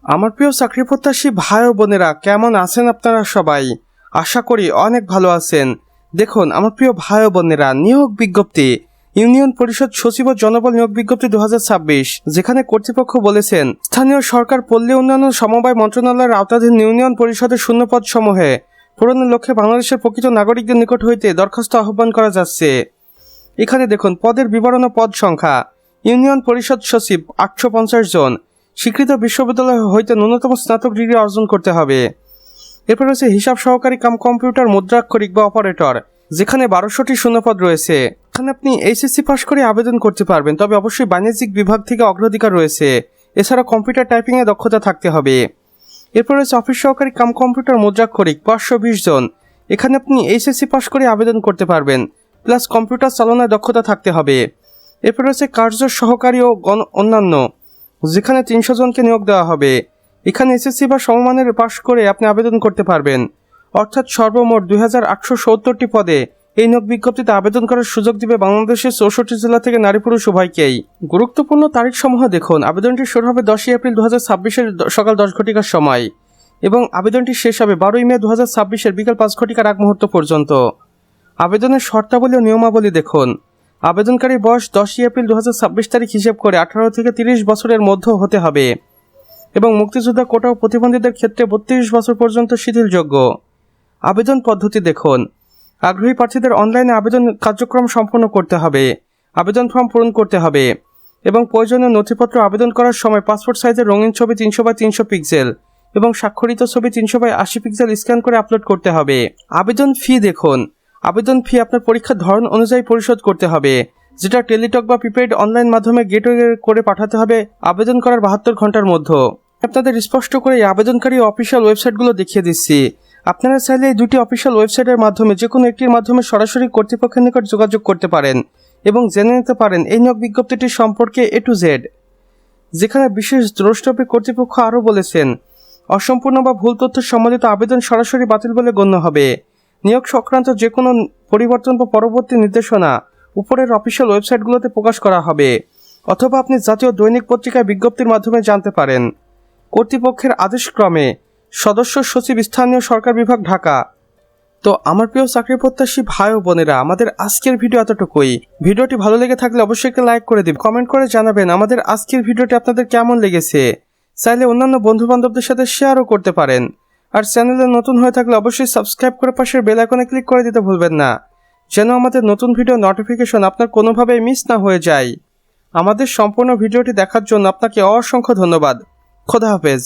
আমার প্রিয় চাকরি প্রত্যাশী ভাই ও বোনেরা, কেমন আছেন আপনারা সবাই? আশা করি অনেক ভালো আছেন। দেখুন আমার প্রিয় ভাই ও বোনেরা, নিয়োগ বিজ্ঞপ্তি, ইউনিয়ন পরিষদ সচিব ও জনবল নিয়োগ বিজ্ঞপ্তি 2026, যেখানে কর্তৃপক্ষ বলেছেন স্থানীয় সরকার পল্লী উন্নয়ন সমবায় মন্ত্রণালয়ের আওতাধীন ইউনিয়ন পরিষদের শূন্যপদ সমূহে পূরণের লক্ষ্যে বাংলাদেশের প্রকৃত নাগরিকদের নিকট হইতে দরখাস্ত আহ্বান করা যাচ্ছে। এখানে দেখুন পদের বিবরণ ও পদ সংখ্যা। ইউনিয়ন পরিষদ সচিব 850 জন, স্বীকৃত বিশ্ববিদ্যালয় হইতে ন্যূনতম স্নাতক ডিগ্রি অর্জন করতে হবে। এরপর রয়েছে হিসাব সহকারী কাম কম্পিউটার মুদ্রাক্ষরিক বা অপারেটর, যেখানে 1200টি শূন্যপদ রয়েছে। এখানে আপনি এইচএসসি পাস করে আবেদন করতে পারবেন, তবে অবশ্যই বাণিজ্যিক বিভাগ থেকে অগ্রাধিকার রয়েছে। এছাড়া কম্পিউটার টাইপিংয়ে দক্ষতা থাকতে হবে। এরপর রয়েছে অফিস সহকারী কাম কম্পিউটার মুদ্রাক্ষরিক 520 জন, এখানে আপনি এইচএসসি পাস করে আবেদন করতে পারবেন, প্লাস কম্পিউটার চালনায় দক্ষতা থাকতে হবে। এরপর রয়েছে কার্য সহকারী ও অন্যান্য, যেখানে 300 জনকে নিয়োগ দেওয়া হবে। এখানে এসএসসি বা সমমানের পাশ করে আপনি আবেদন করতে পারবেন। অর্থাৎ সর্বমোট 2870টি পদে এই নিয়োগ বিজ্ঞপ্তিতে আবেদন করার সুযোগ দিবে বাংলাদেশের 64 জেলা থেকে নারী পুরুষ উভয়কেই। গুরুত্বপূর্ণ তারিখ সমূহ দেখুন। আবেদনটি শুরু হবে 10 এপ্রিল 2026 সকাল 10 ঘটিকার সময় এবং আবেদনটি শেষ হবে 12 মে 2026 বিকাল 5 ঘটিকার আগ মুহূর্ত পর্যন্ত। আবেদনের শর্তাবলী ও নিয়মাবলী দেখুন। আবেদনকারীর বয়স 10 এপ্রিল 2026 তারিখ হিসেব করে 18 থেকে 30 বছরের মধ্যে হতে হবে এবং মুক্তিযোদ্ধা কোটা ও প্রতিবন্ধীদের ক্ষেত্রে 32 বছর পর্যন্ত শিথিলযোগ্য। আবেদন পদ্ধতি দেখুন। আগ্রহী প্রার্থীদের অনলাইনে আবেদন কার্যক্রম সম্পন্ন করতে হবে, আবেদন ফর্ম পূরণ করতে হবে এবং প্রয়োজনীয় নথিপত্র আবেদন করার সময় পাসপোর্ট সাইজের রঙিন ছবি 300x300 পিক্সেল এবং স্বাক্ষরিত ছবি 300x80 পিক্সেল স্ক্যান করে আপলোড করতে হবে। আবেদন ফি দেখুন। আবেদন ফি আপনার পরীক্ষার ধরন অনুযায়ী পরিশোধ করতে হবে, যেটা টেলিটক বা প্রিপেইড অনলাইন মাধ্যমে গেটওয়ে করে পাঠাতে হবে আবেদন করার 72 ঘন্টার মধ্যে। আপনাদের স্পষ্ট করে আবেদনকারী অফিসিয়াল ওয়েবসাইটগুলো দেখিয়ে দিচ্ছি। আপনারা চাইলে এই দুটি অফিসিয়াল ওয়েবসাইটের মাধ্যমে যে কোনো একটির মাধ্যমে সরাসরি কর্তৃপক্ষের নিকট যোগাযোগ করতে পারেন এবং জেনে নিতে পারেন এই নিয়োগ বিজ্ঞপ্তিটির সম্পর্কে A to Z। যেখানে বিশেষ দ্রষ্টব্য কর্তৃপক্ষ আরও বলেছেন, অসম্পূর্ণ বা ভুল তথ্য সম্বলিত আবেদন সরাসরি বাতিল বলে গণ্য হবে। নিয়োগ সংক্রান্ত যে কোনো পরিবর্তন বা পরবর্তী নির্দেশনা উপরের অফিসিয়াল ওয়েবসাইটগুলোতে প্রকাশ করা হবে, অথবা আপনি জাতীয় দৈনিক পত্রিকায় বিজ্ঞপ্তির মাধ্যমে জানতে পারেন। কর্তৃপক্ষের আদেশক্রমে, সদস্য সচিব, স্থানীয় সরকার বিভাগ, ঢাকা। তো আমার প্রিয় চাকরি প্রত্যাশী ভাই ও বোনেরা, আমাদের আজকের ভিডিও এতটুকুই। ভিডিওটি ভালো লেগে থাকলে অবশ্যই একটা লাইক করে দিন, কমেন্ট করে জানাবেন আমাদের আজকের ভিডিওটি আপনাদের কেমন লেগেছে। চাইলে অন্যান্য বন্ধু বান্ধবদের সাথে শেয়ারও করতে পারেন। আর চ্যানেলে নতুন হয়ে থাকলে অবশ্যই সাবস্ক্রাইব করে পাশের বেল আইকনে ক্লিক করে দিতে ভুলবেন না, যেন আমাদের নতুন ভিডিও নোটিফিকেশন আপনার কোনোভাবেই মিস না হয়ে যায়। আমাদের সম্পূর্ণ ভিডিওটি দেখার জন্য আপনাকে অসংখ্য ধন্যবাদ। খোদা হাফেজ।